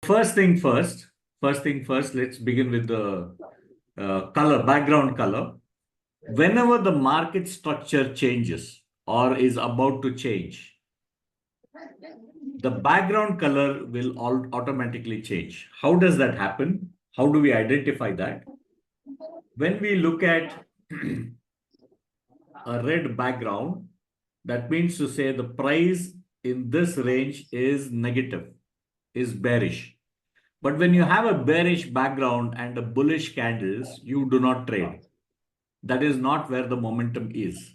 First thing first, let's begin with the background color. Whenever the market structure changes or is about to change, the background color will automatically change. How does that happen? How do we identify that? When we look at a red background, that means to say the price in this range is negative, is bearish. But when you have a bearish background and a bullish candles, you do not trade. That is not where the momentum is.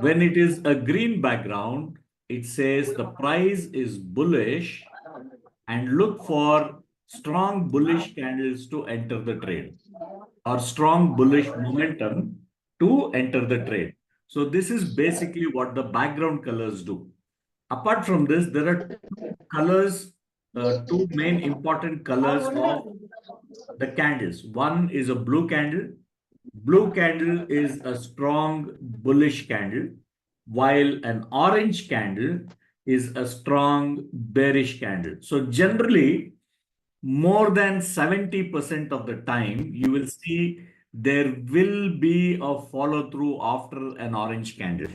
When it is a green background, it says the price is bullish and look for strong bullish candles to enter the trade or strong bullish momentum to enter the trade. So this is basically what the background colors do. Apart from this, there are two colors, two main important colors of the candles. One is a blue candle. Blue candle is a strong bullish candle, while an orange candle is a strong bearish candle. So generally, more than 70% of the time, you will see there will be a follow through after an orange candle.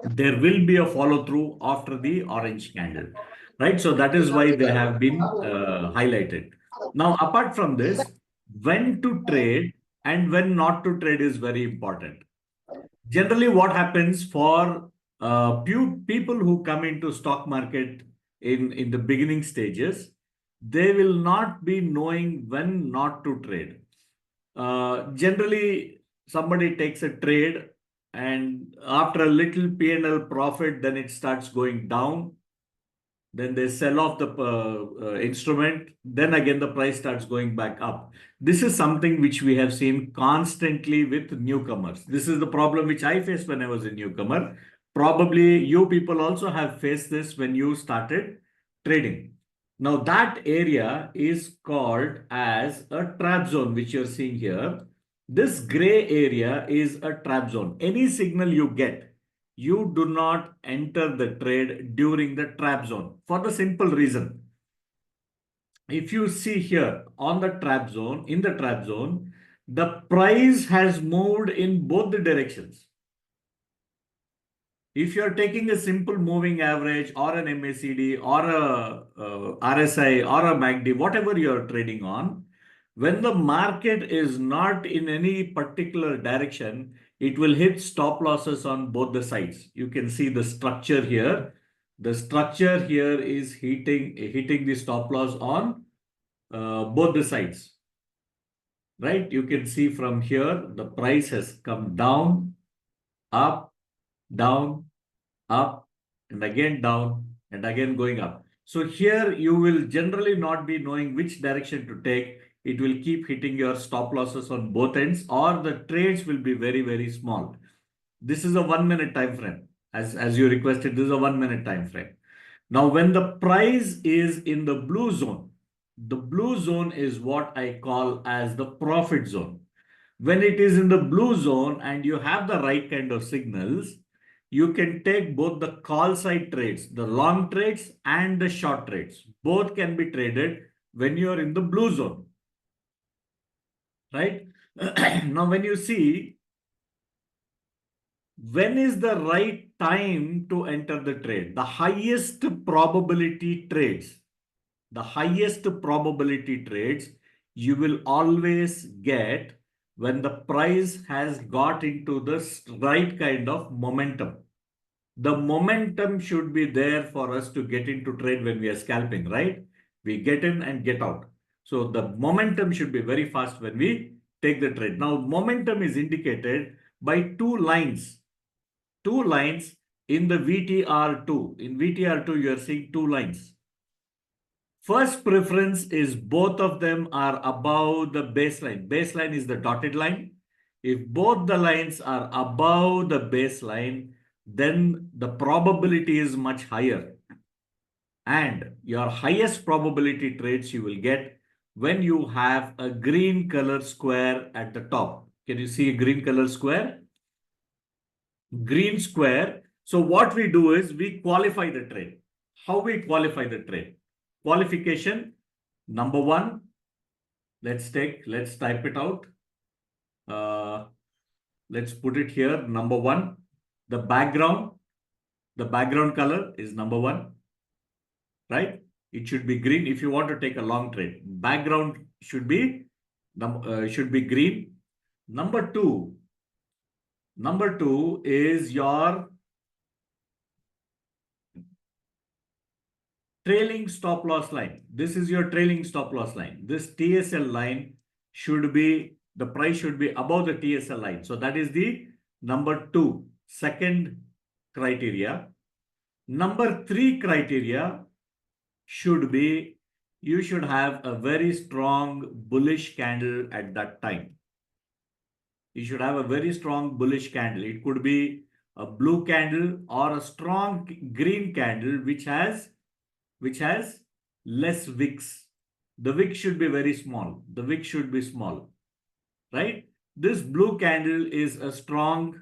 There will be a follow through after the orange candle, right? So that is why they have been highlighted. Now, apart from this, when to trade and when not to trade is very important. Generally, what happens for few people who come into stock market in the beginning stages, they will not be knowing when not to trade. Generally, somebody takes a trade and after a little P&L profit, then it starts going down. Then they sell off the instrument. Then again, the price starts going back up. This is something which we have seen constantly with newcomers. This is the problem which I faced when I was a newcomer. Probably you people also have faced this when you started trading. Now that area is called as a trap zone, which you're seeing here. This gray area is a trap zone. Any signal you get, you do not enter the trade during the trap zone for the simple reason. If you see here on the trap zone, in the trap zone, the price has moved in both the directions. If you're taking a simple moving average or an MACD or a RSI or a MACD, whatever you're trading on, when the market is not in any particular direction, it will hit stop losses on both the sides. You can see the structure here. The structure here is hitting the stop loss on both the sides. Right? You can see from here, the price has come down, up, down, up, and again down, and again going up. So here you will generally not be knowing which direction to take. It will keep hitting your stop losses on both ends, or the trades will be very, very small. This is a 1 minute time frame. As you requested, this is a 1 minute time frame. Now, when the price is in the blue zone is what I call as the profit zone. When it is in the blue zone and you have the right kind of signals, you can take both the call side trades, the long trades and the short trades. Both can be traded when you are in the blue zone. Right? Now, when you see, when is the right time to enter the trade? The highest probability trades, you will always get when the price has got into the right kind of momentum. The momentum should be there for us to get into trade when we are scalping, right? We get in and get out. So the momentum should be very fast when we take the trade. Now, momentum is indicated by two lines. Two lines in the VTR2. In VTR2, you are seeing two lines. First preference is both of them are above the baseline. Baseline is the dotted line. If both the lines are above the baseline, then the probability is much higher. And your highest probability trades you will get when you have a green color square at the top. Can you see a green color square? Green square. So what we do is we qualify the trade. how we qualify the trade. Qualification, number one, let's type it out. Let's put it here. Number one, the background color is number one, right? It should be green if you want to take a long trade. Background should be green. Number two is your trailing stop loss line. This is your trailing stop loss line. This TSL line should be, the price should be above the TSL line. So that is the number two, second criteria. Number three criteria should be, you should have a very strong bullish candle at that time. You should have a very strong bullish candle. It could be a blue candle or a strong green candle which has less wicks. The wick should be very small. The wick should be small, right? This blue candle is a strong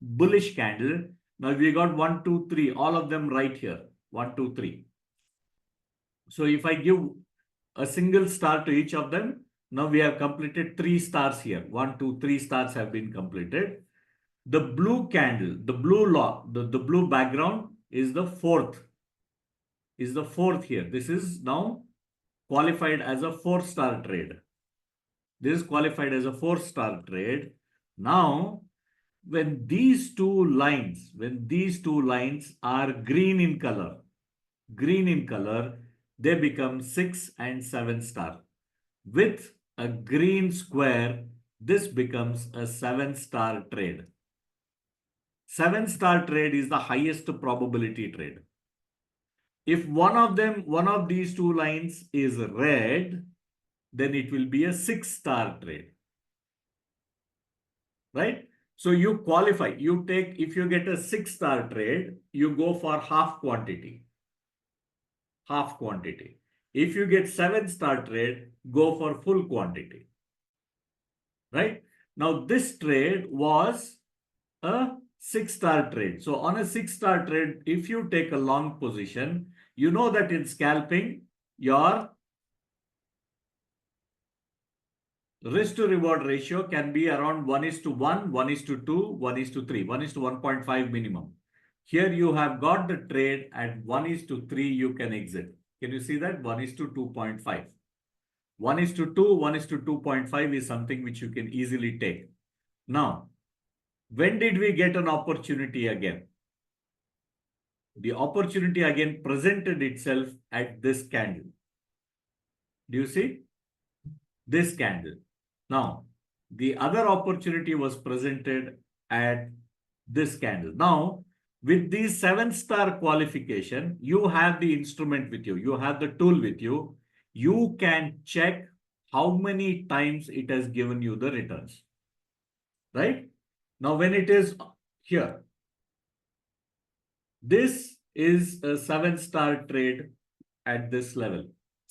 bullish candle. Now we got 1, 2, 3, all of them right here. 1, 2, 3. So if I give a single star to each of them, now we have completed 3 stars here. 1, 2, 3 stars have been completed. The blue candle, the blue background is the fourth. Here. This is now qualified as a 4-star trade. This is qualified as a 4-star trade. Now, when these two lines are green in color, they become 6 and 7 star. With a green square, this becomes a 7-star trade. 7-star trade is the highest probability trade. If one of these two lines is red, then it will be a 6-star trade. Right? So you qualify, if you get a 6-star trade, you go for half quantity. If you get 7-star trade, go for full quantity. Right? Now this trade was a 6-star trade. So on a 6-star trade, if you take a long position, you know that in scalping, your risk to reward ratio can be around 1:1, 1:2, 1:3, 1:1.5 minimum. Here you have got the trade at 1:3, you can exit. Can you see that? 1:2.5. 1:2, 1:2.5 is something which you can easily take. Now, when did we get an opportunity again? The opportunity again presented itself at this candle. Do you see? This candle. Now, the other opportunity was presented at this candle. Now, with the 7-star qualification, you have the instrument with you. You have the tool with you. You can check how many times it has given you the returns. Right? Now, when it is here, this is a 7-star trade at this level,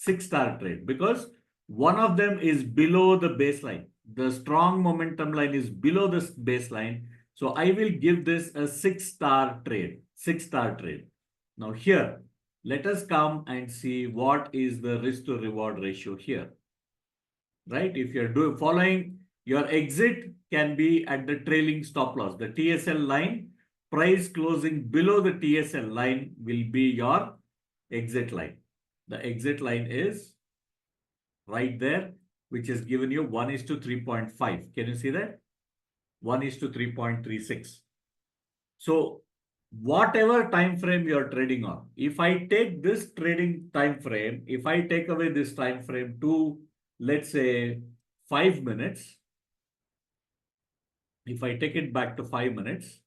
6-star trade, because one of them is below the baseline. The strong momentum line is below this baseline. So I will give this a 6-star trade, 6-star trade. Now here, let us come and see what is the risk to reward ratio here. Right? If you're following, your exit can be at the trailing stop loss, the TSL line. Price closing below the TSL line will be your exit line. The exit line is right there, which is given you 1:3.5. Can you see that? 1:3.36. So whatever time frame you're trading on, if I take this trading time frame, if I take away this time frame to, let's say, 5 minutes, if I take it back to 5 minutes,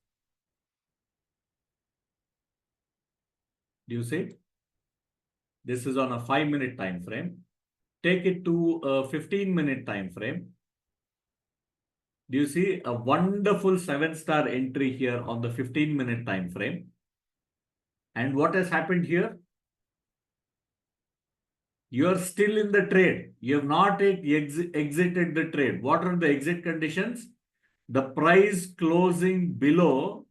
do you see? This is on a 5-minute time frame. Take it to a 15-minute time frame. Do you see a wonderful 7-star entry here on the 15-minute time frame? And what has happened here? You are still in the trade. You have not exited the trade. What are the exit conditions? The price closing below.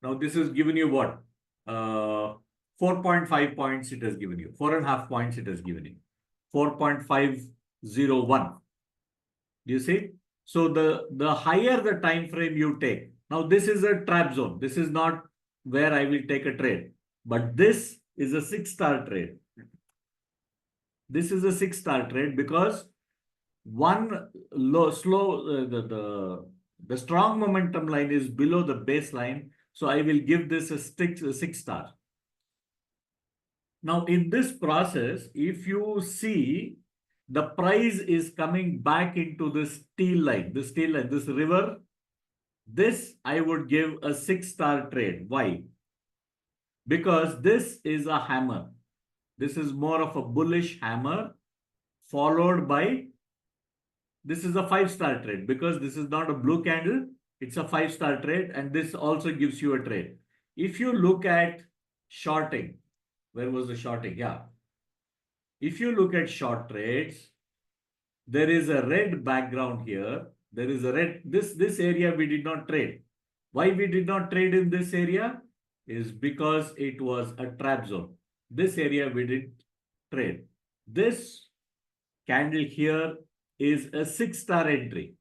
Now this is given you what? 4.5 points it has given you. 4.5 points it has given you. 4.501. Do you see? So the higher the time frame you take. Now this is a trap zone. This is not where I will take a trade. But this is a 6-star trade. This is a 6-star trade because one the strong momentum line is below the baseline. So I will give this a 6-star. Now in this process, if you see the price is coming back into this steel line, this river, this I would give a 6-star trade. Why? Because this is a hammer. This is more of a bullish hammer followed by, this is a 5-star trade because this is not a blue candle. It's a 5-star trade and this also gives you a trade. If you look at shorting, where was the shorting? Yeah. If you look at short trades, there is a red background here. There is a red, this area we did not trade. Why we did not trade in this area is because it was a trap zone. This area we did trade. This candle here is a 6-star entry.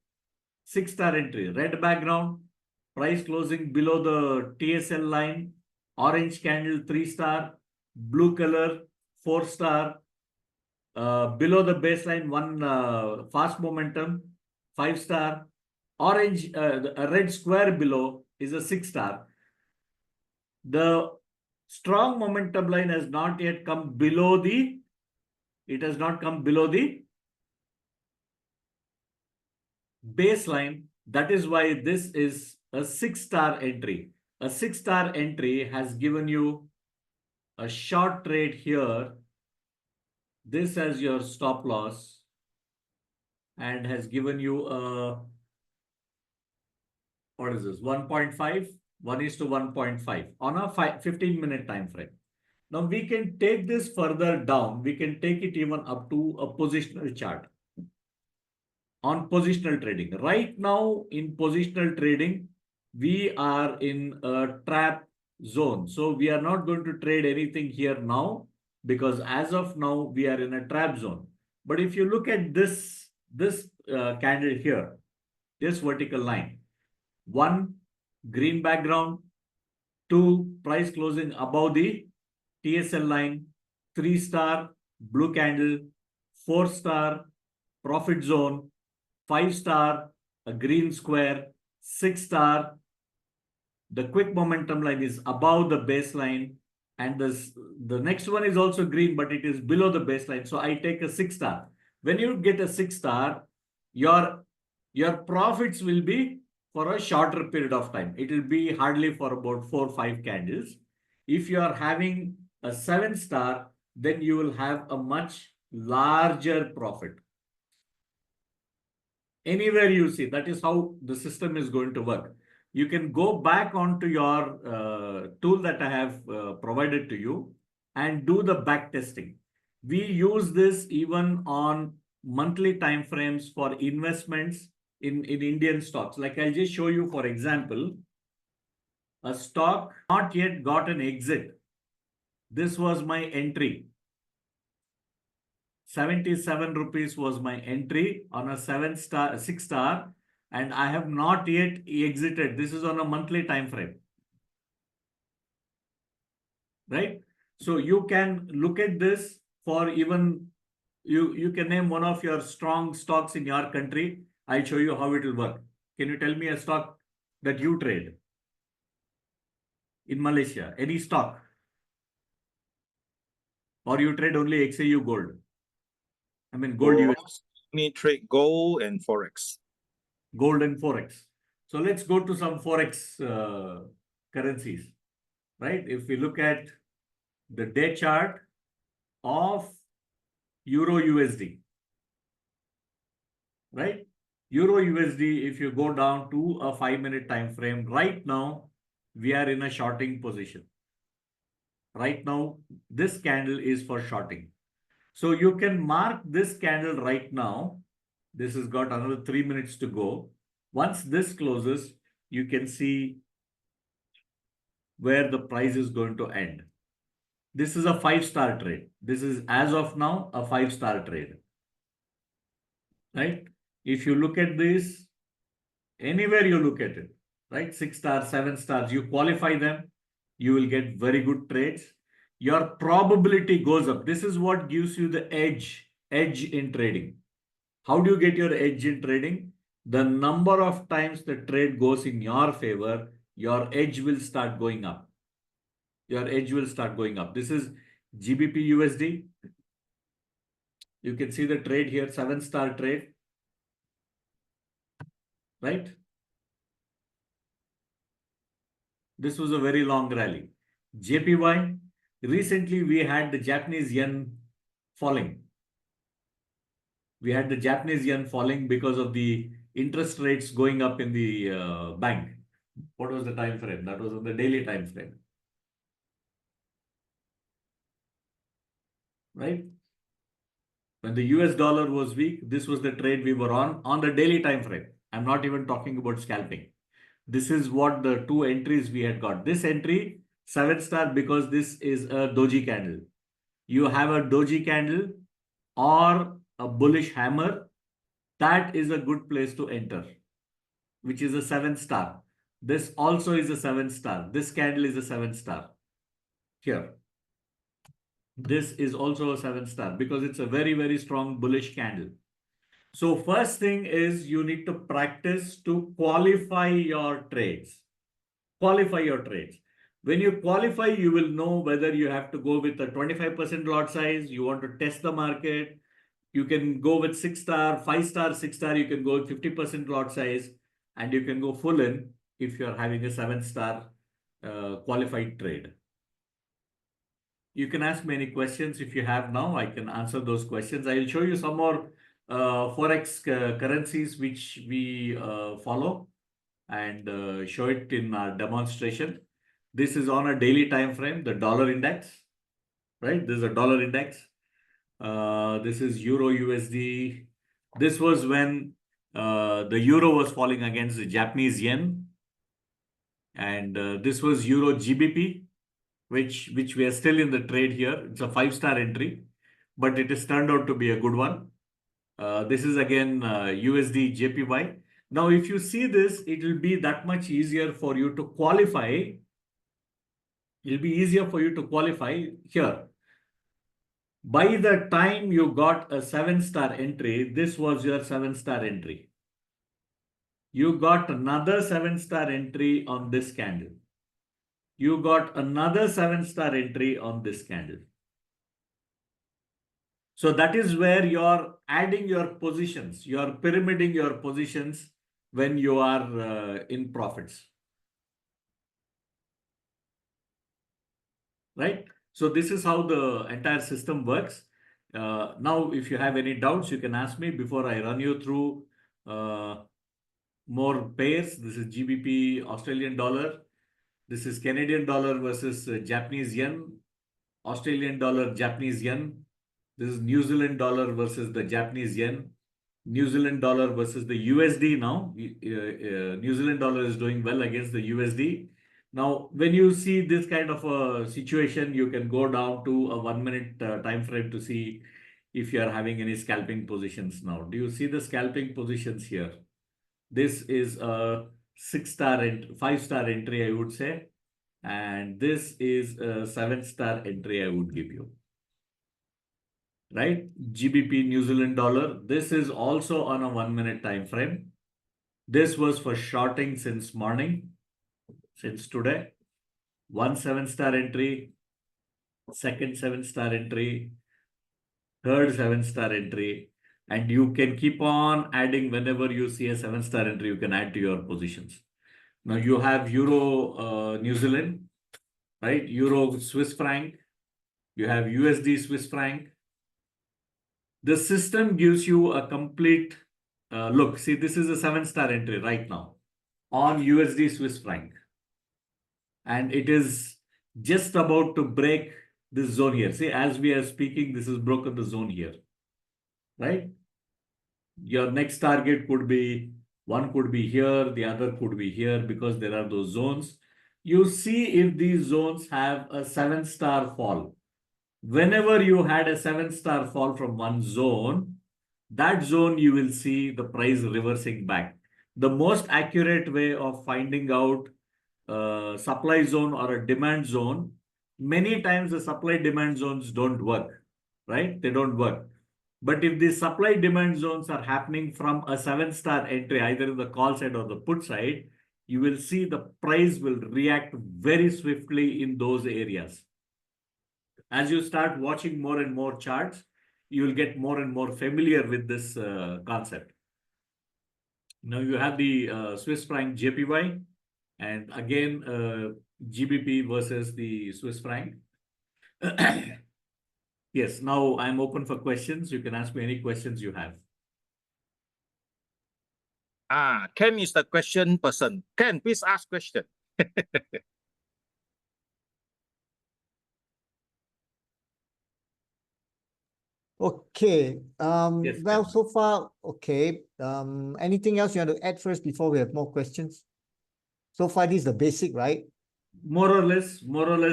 6-star entry, red background, price closing below the TSL line, orange candle 3-star, blue color 4-star, below the baseline one fast momentum 5-star, orange a red square below is a 6-star. The strong momentum line has not yet come below the, it has not come below the baseline. That is why this is a 6-star entry. A 6-star entry has given you a short trade here. This as your stop loss and has given you a, what is this, 1.5, 1:1.5 on a 15-minute time frame. Now we can take this further down. We can take it even up to a positional chart. On positional trading. Right now in positional trading, we are in a trap zone. So we are not going to trade anything here now because as of now, we are in a trap zone. But if you look at this candle here, this vertical line, 1, green background, 2, price closing above the TSL line, 3-star, blue candle, 4-star, profit zone, 5-star, a green square, 6-star, the quick momentum line is above the baseline, and the next one is also green, but it is below the baseline. So I take a 6-star. When you get a 6-star, your profits will be for a shorter period of time. It will be hardly for about 4 or 5 candles. If you are having a 7-star, then you will have a much larger profit. Anywhere you see, that is how the system is going to work. You can go back onto your tool that I have provided to you and do the back testing. We use this even on monthly time frames for investments in Indian stocks. Like I'll just show you, for example, a stock not yet got an exit. This was my entry. 77 rupees was my entry on a 6-star, and I have not yet exited. This is on a monthly time frame, right? So you can look at this for even, you can name one of your strong stocks in your country. I'll show you how it will work. Can you tell me a stock that you trade in Malaysia? Any stock? Or you trade only XAU gold? I mean, gold. You only trade gold and Forex. Gold and Forex. So let's go to some Forex currencies, right? If we look at the day chart of Euro USD, right? Euro USD, if you go down to a 5-minute time frame, right now, we are in a shorting position. Right now, this candle is for shorting. So you can mark this candle right now. This has got another 3 minutes to go. Once this closes, you can see where the price is going to end. This is a 5-star trade. This is, as of now, a 5-star trade. Right? If you look at this, anywhere you look at it, right? 6 stars, 7 stars, you qualify them, you will get very good trades. Your probability goes up. This is what gives you the edge in trading. How do you get your edge in trading? The number of times the trade goes in your favor, your edge will start going up. Your edge will start going up. This is GBP USD. You can see the trade here, 7-star trade, right? This was a very long rally. JPY, recently we had the Japanese yen falling. We had the Japanese yen falling because of the interest rates going up in the bank. What was the time frame? That was on the daily time frame. Right? When the US dollar was weak, this was the trade we were on the daily time frame. I'm not even talking about scalping. This is what the two entries we had got. This entry, 7-star, because this is a doji candle. You have a doji candle or a bullish hammer, that is a good place to enter, which is a 7-star. This also is a 7-star. This candle is a 7-star. Here. This is also a 7-star because it's a very, very strong bullish candle. So first thing is you need to practice to qualify your trades. Qualify your trades. When you qualify, you will know whether you have to go with a 25% lot size, you want to test the market. You can go with 6-star, 5-star, 6-star, you can go with 50% lot size, and you can go full in if you're having a 7-star qualified trade. You can ask me any questions if you have now. I can answer those questions. I will show you some more Forex currencies which we follow and show it in our demonstration. This is on a daily time frame, the dollar index, right? This is a dollar index. This is Euro USD. This was when the Euro was falling against the Japanese yen. And this was Euro GBP, which we are still in the trade here. It's a 5-star entry, but it has turned out to be a good one. This is again USD JPY. Now, if you see this, it will be that much easier for you to qualify. It'll be easier for you to qualify here. By the time you got a 7-star entry, this was your 7-star entry. You got another 7-star entry on this candle. You got another 7-star entry on this candle. So that is where you're adding your positions, you're pyramiding your positions when you are in profits. Right? So this is how the entire system works. Now, if you have any doubts, you can ask me before I run you through more pairs. This is GBP, Australian dollar. This is Canadian dollar versus Japanese yen, Australian dollar, Japanese yen. This is New Zealand dollar versus the Japanese yen, New Zealand dollar versus the USD now. New Zealand dollar is doing well against the USD. Now, when you see this kind of a situation, you can go down to a 1-minute time frame to see if you are having any scalping positions now. Do you see the scalping positions here? This is a 6-star and 5-star entry, I would say. And this is a 7-star entry I would give you. Right? GBP New Zealand dollar. This is also on a 1-minute time frame. This was for shorting since morning, since today. 1 7-star entry, second 7-star entry, third 7-star entry, and you can keep on adding whenever you see a 7-star entry, you can add to your positions. Now you have Euro New Zealand, right? Euro Swiss franc, you have USD Swiss franc. The system gives you a complete look. See, this is a 7-star entry right now on USD Swiss franc. And it is just about to break this zone here. See, as we are speaking, this has broken the zone here, right? Your next target could be, one could be here, the other could be here because there are those zones. you see if these zones have a 7-star fall. Whenever you had a 7-star fall from one zone, that zone you will see the price reversing back. The most accurate way of finding out a supply zone or a demand zone, many times the supply demand zones don't work, right? They don't work. But if the supply demand zones are happening from a 7-star entry, either in the call side or the put side, you will see the price will react very swiftly in those areas. As you start watching more and more charts, you will get more and more familiar with this concept. Now you have the Swiss franc JPY and again GBP versus the Swiss franc. Yes, now I'm open for questions. You can ask me any questions you have. Ken is the question person. Ken, please ask question. Okay. Yes, Well, Ken. so far, okay. Anything else you want to add first before we have more questions? So far, this is the basic, right? More or less,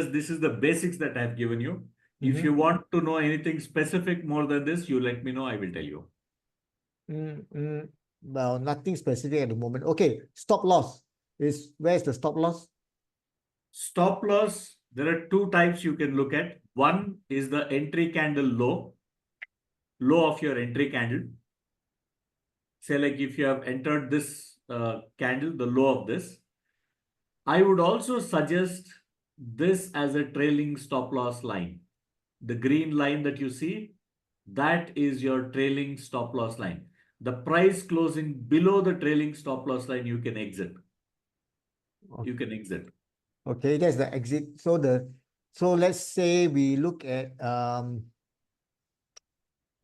this is the basics that I've given you. If you want to know anything specific more than this, you let me know, I will tell you. Well, nothing specific at the moment. Okay, stop loss. Where's the stop loss? Stop loss, there are two types you can look at. One is the entry candle low of your entry candle. Say like if you have entered this candle, the low of this. I would also suggest this as a trailing stop loss line. The green line that you see, that is your trailing stop loss line. The price closing below the trailing stop loss line, you can exit. You can exit. Okay, that's the exit. So let's say we look at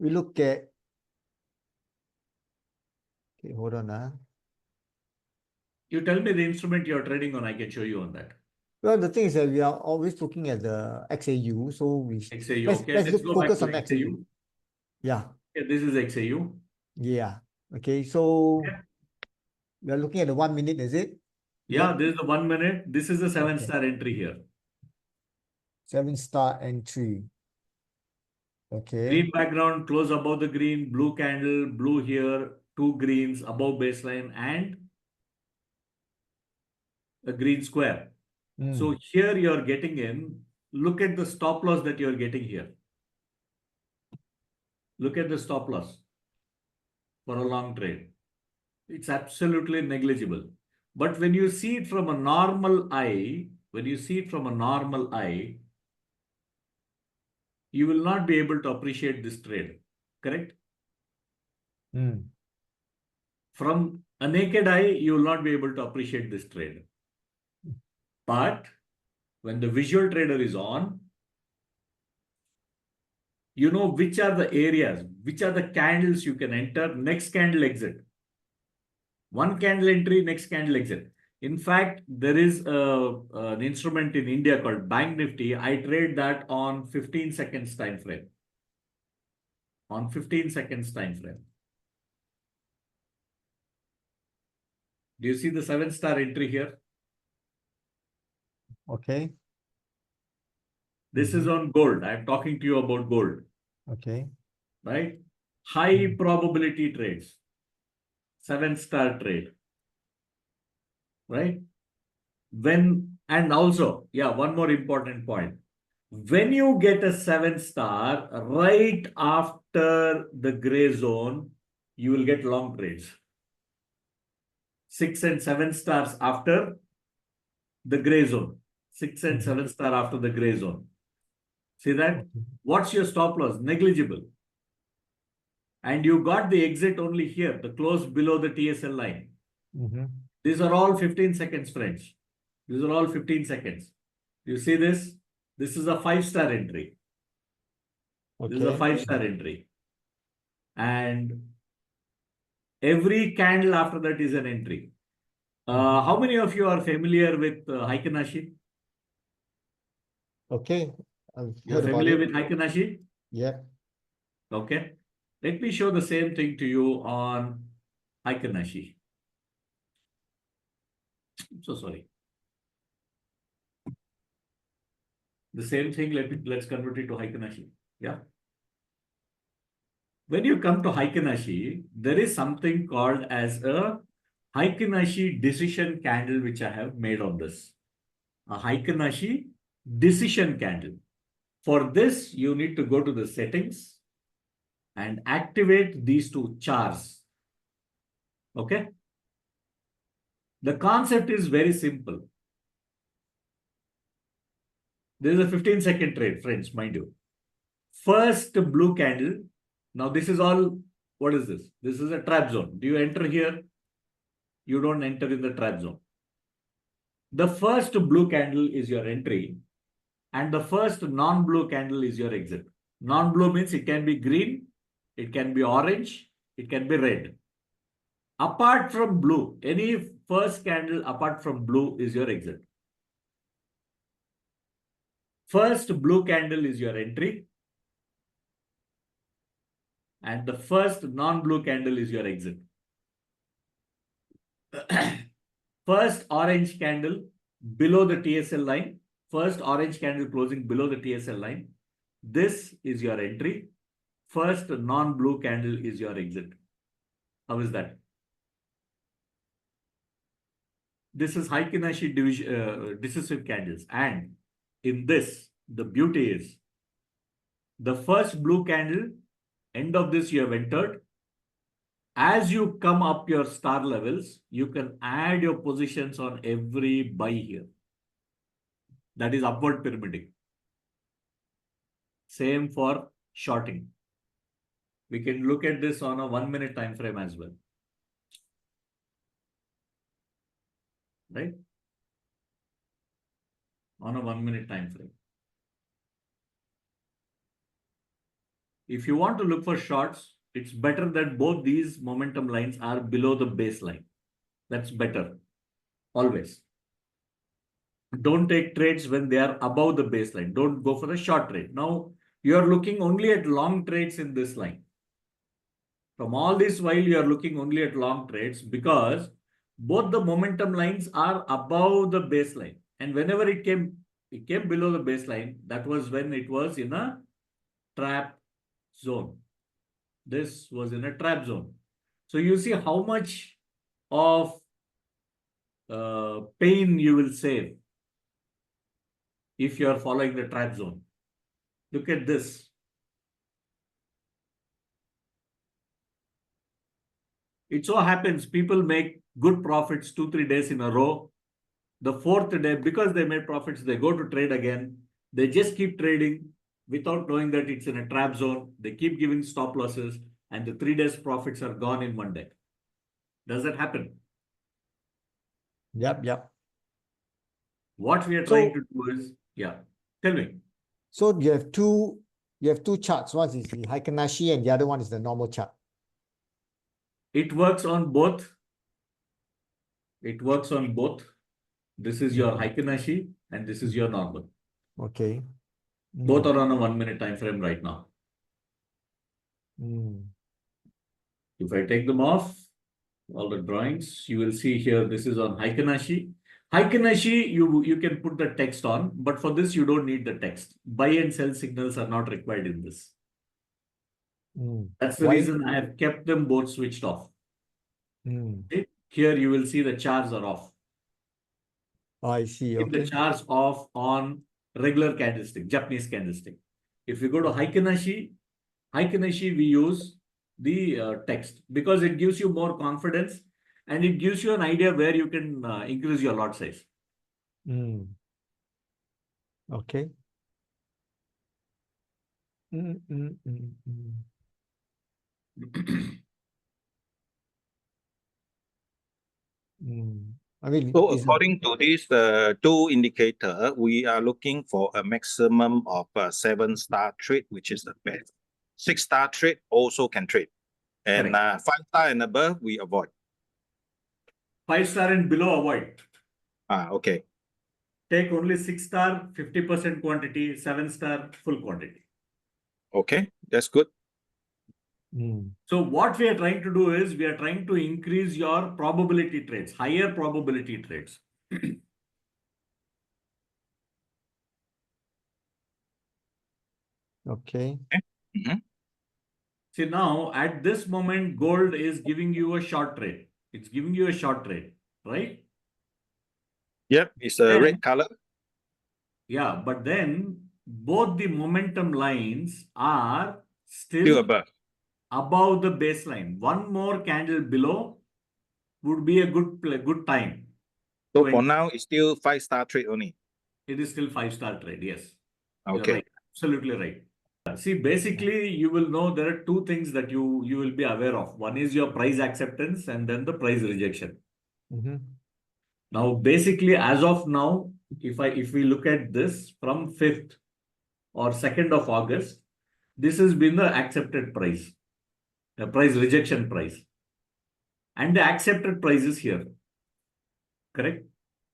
okay, hold on. You tell me the instrument you're trading on, I can show you on that. Well, the thing is that we are always looking at the XAU, so XAU, okay, let's go back focus to on XAU. XAU. Yeah. Okay, this is XAU. Yeah. Okay, so Okay. we are looking at the 1 minute, is it? Yeah, this is the 1 minute. This is the 7-star entry here. 7-star entry. Okay. Green background, close above the green, blue candle, blue here, two greens above baseline and a green square. So here you're getting in, look at the stop loss that you're getting here. Look at the stop loss for a long trade. It's absolutely negligible. But when you see it from a normal eye, you will not be able to appreciate this trade, correct? From a naked eye, you will not be able to appreciate this trade. But when the visual trader is on, you know which are the areas, which are the candles you can enter, next candle exit. One candle entry, next candle exit. In fact, there is an instrument in India called Banknifty. I trade that on 15 seconds time frame. On 15 seconds time frame. Do you see the 7-star entry here? Okay. This is on gold. I'm talking to you about gold. Okay. Right? High probability trades. 7-star trade. Right? And also, yeah, one more important point. When you get a 7-star, right after the gray zone, you will get long trades. 6 and 7 stars after the gray zone. 6 and 7-star after the gray zone. See that? What's your stop loss? Negligible. And you got the exit only here, the close below the TSL line. These are all 15 seconds, friends. These are all 15 seconds. You see this? This is a 5-star entry. This is a 5-star entry. And every candle after that is an entry. How many of you are familiar with Heikinashi? Okay. You're familiar with Heikinashi? Yeah. Okay. Let me show the same thing to you on Heikinashi. So sorry. The same thing, let's convert it to Heikin-Ashi. Yeah. When you come to Heikin-Ashi, there is something called as a Heikin-Ashi decision candle, which I have made on this. A Heikin-Ashi decision candle. For this, you need to go to the settings and activate these two chars. Okay. The concept is very simple. This is a 15-second trade, friends, mind you. First blue candle. Now this is all, what is this? This is a trap zone. Do you enter here? You don't enter in the trap zone. The first blue candle is your entry and the first non-blue candle is your exit. Non-blue means it can be green, it can be orange, it can be red. Apart from blue, any first candle apart from blue is your exit. First blue candle is your entry and the first non-blue candle is your exit. First orange candle below the TSL line, first orange candle closing below the TSL line. This is your entry. First non-blue candle is your exit. How is that? This is Heikin-Ashi decisive candles. And in this, the beauty is the first blue candle, end of this you have entered. As you come up your star levels, you can add your positions on every buy here. That is upward pyramiding. Same for shorting. We can look at this on a 1 minute time frame as well. Right? On a 1 minute time frame. If you want to look for shorts, it's better that both these momentum lines are below the baseline. That's better. Always. Don't take trades when they are above the baseline. Don't go for a short trade. Now, you are looking only at long trades in this line. From all this while, you are looking only at long trades because both the momentum lines are above the baseline. And whenever it came below the baseline, that was when it was in a trap zone. This was in a trap zone. So you see how much of pain you will save if you are following the trap zone. Look at this. It so happens people make good profits 2-3 days in a row. The fourth day, because they made profits, they go to trade again. They just keep trading without knowing that it's in a trap zone. They keep giving stop losses and the 3 days profits are gone in 1 day. Does that happen? Yep. What we are trying to do is, tell me. So you have two charts. One is the Heikin-Ashi and the other one is the normal chart. It works on both. It works on both. This is your Heikin-Ashi and this is your normal. Okay. Both are on a 1 minute time frame right now. If I take them off, all the drawings, you will see here, this is on Heikin-Ashi. Heikin-Ashi, you can put the text on, but for this, you don't need the text. Buy and sell signals are not required in this. That's the reason I have kept them both switched off. Okay? Here you will see the chars are off. I see. Keep the chars off on regular candlestick, Japanese candlestick. If we go to Heikin-Ashi, we use the text because it gives you more confidence and it gives you an idea where you can increase your lot size. Okay. I mean, so according to this two indicator, we are looking for a maximum of 7-star trade, which is the best. 6-star trade also can trade. And 5-star and above, we avoid. 5-star and below, avoid. Okay. Take only 6-star, 50% quantity, 7-star, full quantity. Okay, that's good. So what we are trying to do is we are trying to increase your probability trades, higher probability trades. Okay. Mhm. See now, at this moment, gold is giving you a short trade. It's giving you a short trade, right? Yep, it's a Then, red color. yeah, but then both the momentum lines are Still still above. above the baseline. One more candle below would be a good time. So to for enter. now, it's still 5-star trade only. It is still 5-star trade. Yes, you're Okay. right. Absolutely right. See, basically, you will know there are two things that you will be aware of. One is your price acceptance and then the price rejection. Mhm. Now, basically, as of now, if we look at this from 5th or 2nd of August, this has been the accepted price, the price rejection price. And the accepted price is here. Correct?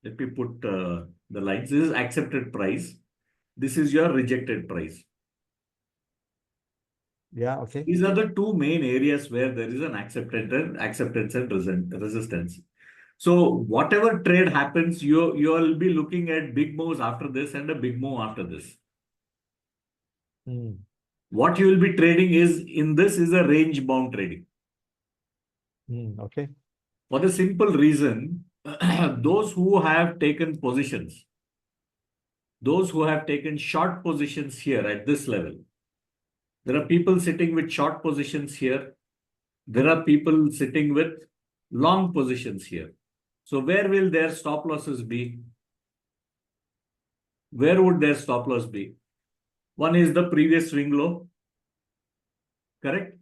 Let me put the lines. This is accepted price. This is your rejected price. Yeah, okay. These are the two main areas where there is an acceptance and resistance. So whatever trade happens, you'll be looking at big moves after this and a big move after this. Mm. What you will be trading is a range bound trading. Okay. For the simple reason, those who have taken positions, those who have taken short positions here at this level, there are people sitting with short positions here. There are people sitting with long positions here. So where will their stop losses be? Where would their stop loss be? One is the previous swing low, correct?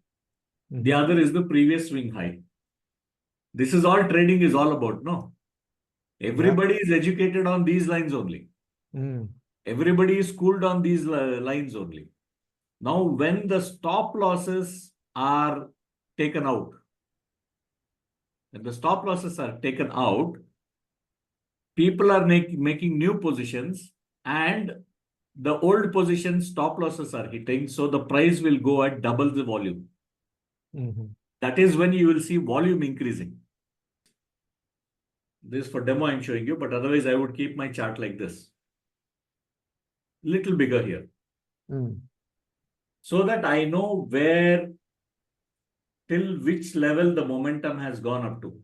The other is the previous swing high. This is all trading is all about, no? Everybody is educated on these lines only. Mm. Everybody is schooled on these lines only. Now, when the stop losses are taken out, when the stop losses are taken out, people are making new positions and the old position stop losses are hitting. So the price will go at double the volume. Mhm. That is when you will see volume increasing. This for demo I'm showing you, but otherwise I would keep my chart like this. Little bigger here. Mm. So that I know where till which level the momentum has gone up to.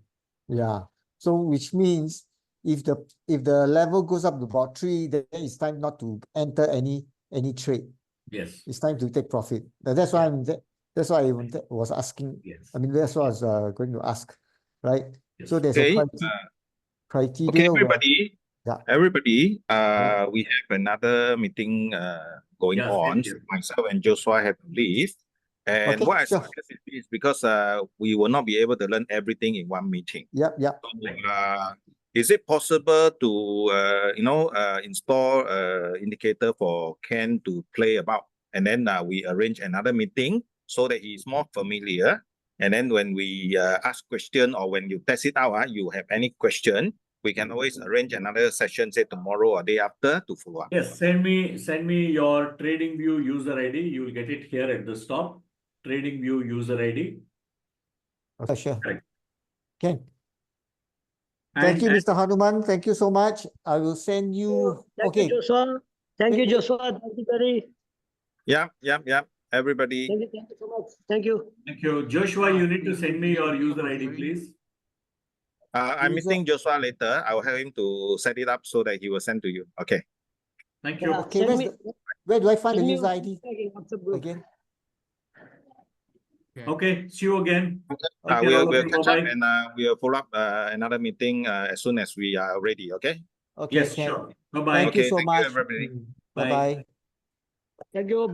Yeah. So which means if the level goes up to about 3, then it's time not to enter any trade. Yes. It's time to take profit. That's why that's why I was asking. Yes. I mean, that's what I was going to ask, right? Yes. So there's Okay. a Okay, criteria where everybody. yeah. Everybody, Yeah. we have another meeting going Yes, on. thank So you. myself and Joshua have to leave. And Okay, what I sure. suggest is because we will not be able to learn everything in one meeting. Yep. So, is it possible to install indicator for Ken to play about, and then we arrange another meeting so that he's more familiar. And then when we ask question or when you test it out, you have any question, we can always arrange another session, say tomorrow or day after, to follow up. Yes, send me your Tradingview user ID. You will get it here at the stop. Tradingview user ID. Okay, sure. Correct. Okay. Thank you, And Mr. Hanuman. Thank you so much. I will send you. Thank Okay. you, Joshua. Thank you, Wait. Joshua. Thank you, Gary. Yeah. Everybody. Thank you so much. Thank you. thank you. Joshua, you need to send me your user ID, please. I'm meeting Joshua later. I will have him to set it up so that he will send to you. Okay. Thank you. Okay, where do I find the send me user ID in WhatsApp group. again? Okay, see you again. Okay. Okay, We'll all of you, catch up bye-bye. and we'll follow up another meeting as soon as we are ready. Okay. Okay, Yes, Ken. sure. Bye-bye. Thank you Okay. so Thank you, much. everybody. Bye-bye. Thank you.